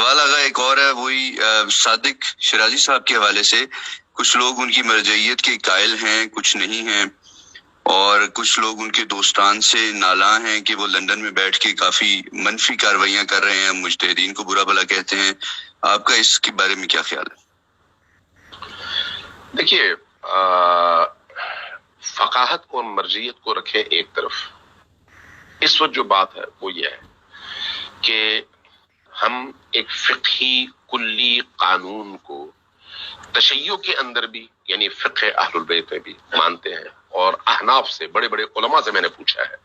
سوال آگا ایک اور ہے، وہی صادق شرازی صاحب کے حوالے سے. کچھ لوگ ان کی مرجعیت کے قائل ہیں، کچھ نہیں ہیں، اور کچھ لوگ ان کے دوستان سے نالاں ہیں کہ وہ لندن میں بیٹھ کے کافی منفی کارروائیاں کر رہے ہیں، مجتہدین کو برا بھلا کہتے ہیں. آپ کا اس کے بارے میں کیا خیال ہے؟ دیکھیے، فقاہت اور مرجعیت کو رکھیں ایک طرف. اس وقت جو بات ہے وہ یہ ہے کہ ہم ایک فقہی کلی قانون کو تشیع کے اندر بھی، یعنی فقہ اہل البیت میں بھی مانتے ہیں، اور احناف سے، بڑے بڑے علماء سے میں نے پوچھا ہے،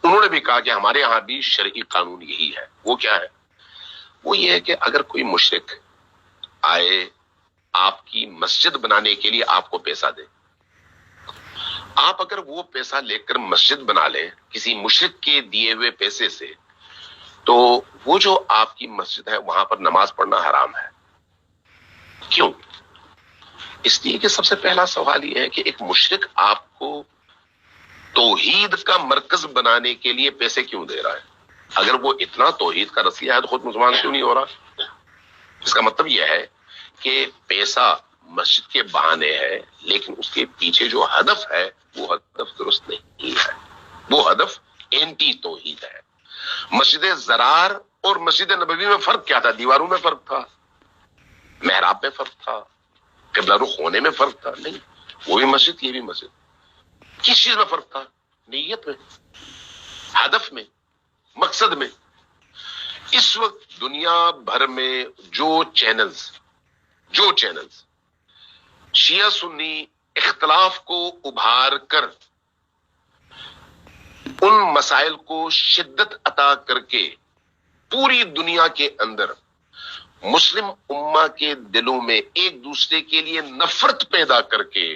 انہوں نے بھی کہا کہ ہمارے ہاں بھی شرعی قانون یہی ہے. وہ کیا ہے؟ وہ یہ ہے کہ اگر کوئی مشرک آئے آپ کی مسجد بنانے کے لیے آپ کو پیسہ دے، آپ اگر وہ پیسہ لے کر مسجد بنا لیں کسی مشرک کے دیے ہوئے پیسے سے، تو وہ جو آپ کی مسجد ہے وہاں پر نماز پڑھنا حرام ہے. کیوں؟ اس لیے کہ سب سے پہلا سوال یہ ہے کہ ایک مشرک آپ کو توحید کا مرکز بنانے کے لیے پیسے کیوں دے رہا ہے؟ اگر وہ اتنا توحید کا رسیہ ہے تو خود مسلمان کیوں نہیں ہو رہا؟ اس کا مطلب یہ ہے کہ پیسہ مسجد کے بہانے ہے، لیکن اس کے پیچھے جو ہدف ہے وہ ہدف درست نہیں ہے، وہ ہدف اینٹی توحید ہے. مسجد زرار اور مسجد نبوی میں فرق کیا تھا؟ دیواروں میں فرق تھا، محراب میں فرق تھا، قبلہ رخ ہونے میں فرق تھا؟ نہیں. وہ بھی مسجد، یہ بھی مسجد. کس چیز میں فرق تھا؟ نیت میں، ہدف میں، مقصد میں. اس وقت دنیا بھر میں جو چینلز شیعہ سنی اختلاف کو ابھار کر ان مسائل کو شدت عطا کر کے پوری دنیا کے اندر مسلم امہ کے دلوں میں ایک دوسرے کے لیے نفرت پیدا کر کے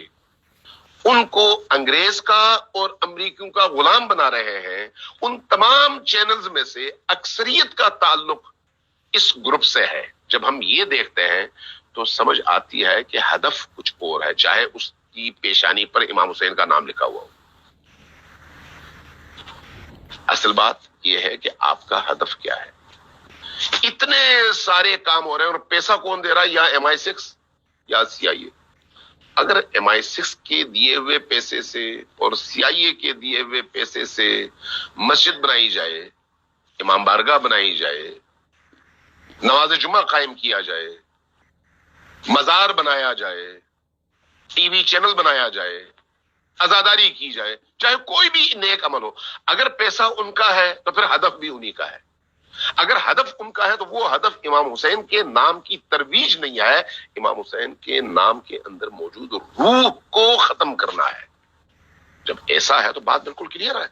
ان کو انگریز کا اور امریکیوں کا غلام بنا رہے ہیں، ان تمام چینلز میں سے اکثریت کا تعلق اس گروپ سے ہے. جب ہم یہ دیکھتے ہیں تو سمجھ آتی ہے کہ ہدف کچھ اور ہے، چاہے اس کی پیشانی پر امام حسین کا نام لکھا ہوا ہو. اصل بات یہ ہے کہ آپ کا ہدف کیا ہے. اتنے سارے کام ہو رہے ہیں اور پیسہ کون دے رہا ہے؟ یا MI6 یا CIA. اگر MI6 کے دیے ہوئے پیسے سے اور CIA کے دیے ہوئے پیسے سے مسجد بنائی جائے، امام بارگاہ بنائی جائے، نماز جمعہ قائم کیا جائے، مزار بنایا جائے، ٹی وی چینل بنایا جائے، عزاداری کی جائے، چاہے کوئی بھی نیک عمل ہو، اگر پیسہ ان کا ہے تو پھر ہدف بھی انہی کا ہے. اگر ہدف ان کا ہے تو وہ ہدف امام حسین کے نام کی ترویج نہیں ہے، امام حسین کے نام کے اندر موجود روح کو ختم کرنا ہے. جب ایسا ہے تو بات بالکل کلیئر ہے.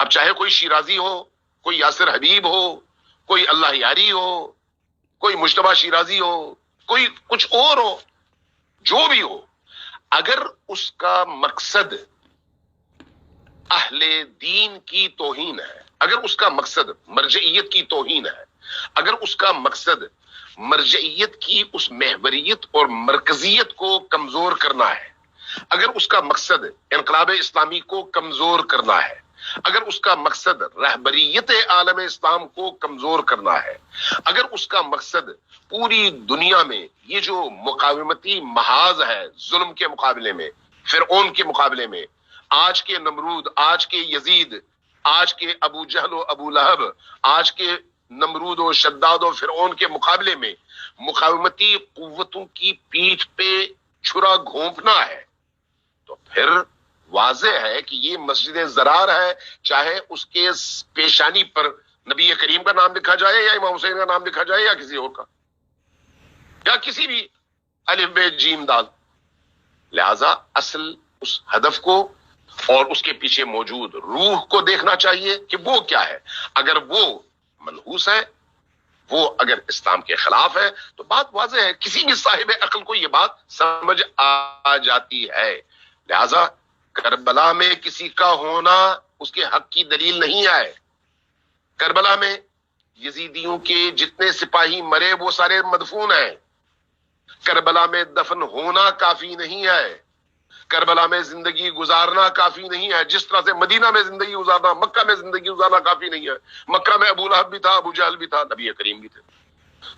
اب چاہے کوئی شیرازی ہو، کوئی یاسر حبیب ہو، کوئی اللہ یاری ہو، کوئی مجتبیٰ شیرازی ہو، کوئی کچھ اور ہو، جو بھی ہو، اگر اس کا مقصد اہل دین کی توہین ہے، اگر اس کا مقصد مرجعیت کی توہین ہے، اگر اس کا مقصد مرجعیت کی اس محوریت اور مرکزیت کو کمزور کرنا ہے، اگر اس کا مقصد انقلاب اسلامی کو کمزور کرنا ہے، اگر اس کا مقصد رہبریت عالم اسلام کو کمزور کرنا ہے، اگر اس کا مقصد پوری دنیا میں یہ جو مقاومتی محاذ ہے ظلم کے مقابلے میں، فرعون کے مقابلے میں، آج کے نمرود، آج کے یزید، آج کے ابو جہل و ابو لہب، آج کے نمرود و شداد و فرعون کے مقابلے میں مقاومتی قوتوں کی پیٹھ پہ چھرا گھونپنا ہے، تو پھر واضح ہے کہ یہ مسجد زرار ہے، چاہے اس کے پیشانی پر نبی کریم کا نام لکھا جائے یا امام حسین کا نام لکھا جائے یا کسی اور کا، یا کسی بھی الف ب جیم دال. لہذا اصل اس ہدف کو اور اس کے پیچھے موجود روح کو دیکھنا چاہیے کہ وہ کیا ہے. اگر وہ منحوس ہے، وہ اگر اسلام کے خلاف ہے، تو بات واضح ہے، کسی بھی صاحب عقل کو یہ بات سمجھ آ جاتی ہے. لہذا کربلا میں کسی کا ہونا اس کے حق کی دلیل نہیں ہے. کربلا میں یزیدیوں کے جتنے سپاہی مرے وہ سارے مدفون ہیں. کربلا میں دفن ہونا کافی نہیں ہے، کربلا میں زندگی گزارنا کافی نہیں ہے. جس طرح سے مدینہ میں زندگی گزارنا، مکہ میں زندگی گزارنا کافی نہیں ہے. مکہ میں ابو لہب بھی تھا، ابو جہل بھی تھا، نبی کریم بھی تھے.